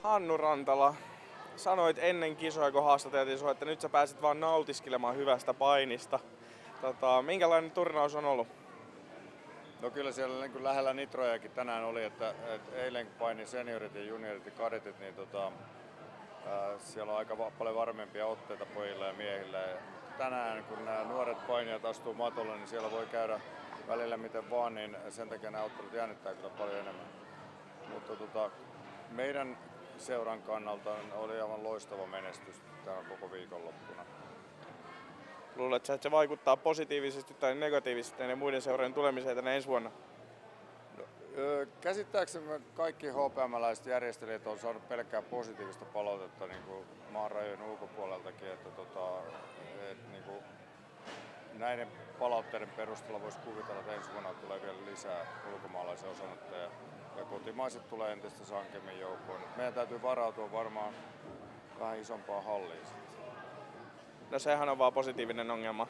Hannu Rantala, sanoit ennen kisoja, kun haastateltiin sinua, että nyt sä pääsit vaan nautiskelemaan hyvästä painista. Minkälainen turnaus on ollut? No kyllä siellä niin kuin lähellä nitrojakin tänään oli, että eilen paini seniorit ja juniorit ja kadetit, niin siellä on aika paljon varmempia otteita pojilla ja miehillä. Ja tänään kun nämä nuoret painijat astuu matolle, niin siellä voi käydä välillä miten vaan, niin sen takia nämä ottelut jännittää kyllä paljon enemmän. Mutta meidän seuran kannalta oli aivan loistava menestys tämän koko viikonloppuna. Luuletko, että se vaikuttaa positiivisesti tai negatiivisesti näiden muiden seurojen tulemiseen tänne ensi vuonna? Käsittääksemme kaikki HPM-läiset järjestelijät on saanut pelkkää positiivista palautetta niin kuin maan rajojen ulkopuoleltakin. Että niin kuin näiden palautteiden perusteella voisi kuvitella, että ensi vuonna tulee vielä lisää ulkomaalaisia osanottajia ja kotimaiset tulee entistä sankemmin joukkoon. Meidän täytyy varautua varmaan vähän isompaan halliin. No sehän on vaan positiivinen ongelma.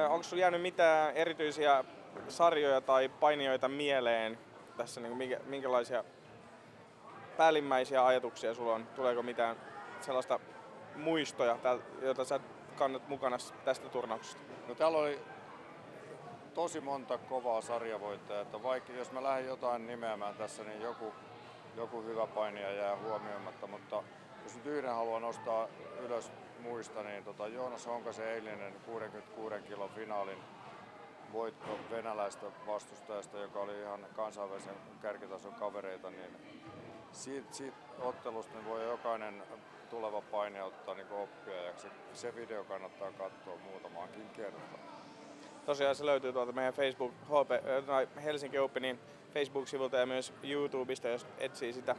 Onko sinulla jäänyt mitään erityisiä sarjoja tai painijoita mieleen tässä? Minkälaisia päällimmäisiä ajatuksia sulla on? Tuleeko mitään sellaista muistoja, joita sä kannat mukana tästä turnauksesta? No täällä oli tosi monta kovaa sarjavoittajaa. Että vaikka jos mä lähden jotain nimeämään tässä, niin joku hyvä painija jää huomioimatta. Mutta jos nyt yhden haluan nostaa ylös muista, niin Joonas Honkasen eilinen 66 kilon finaalin voitto venäläistä vastustajasta, joka oli ihan kansainvälisen kärkitason kavereita, niin siitä ottelusta niin voi jokainen tuleva painija ottaa niin oppia ja se video kannattaa katsoa muutamaankin kertaan. Tosiaan se löytyy tuolta meidän Helsinki Openin Facebook-sivulta ja myös YouTubesta, jos etsii sitä.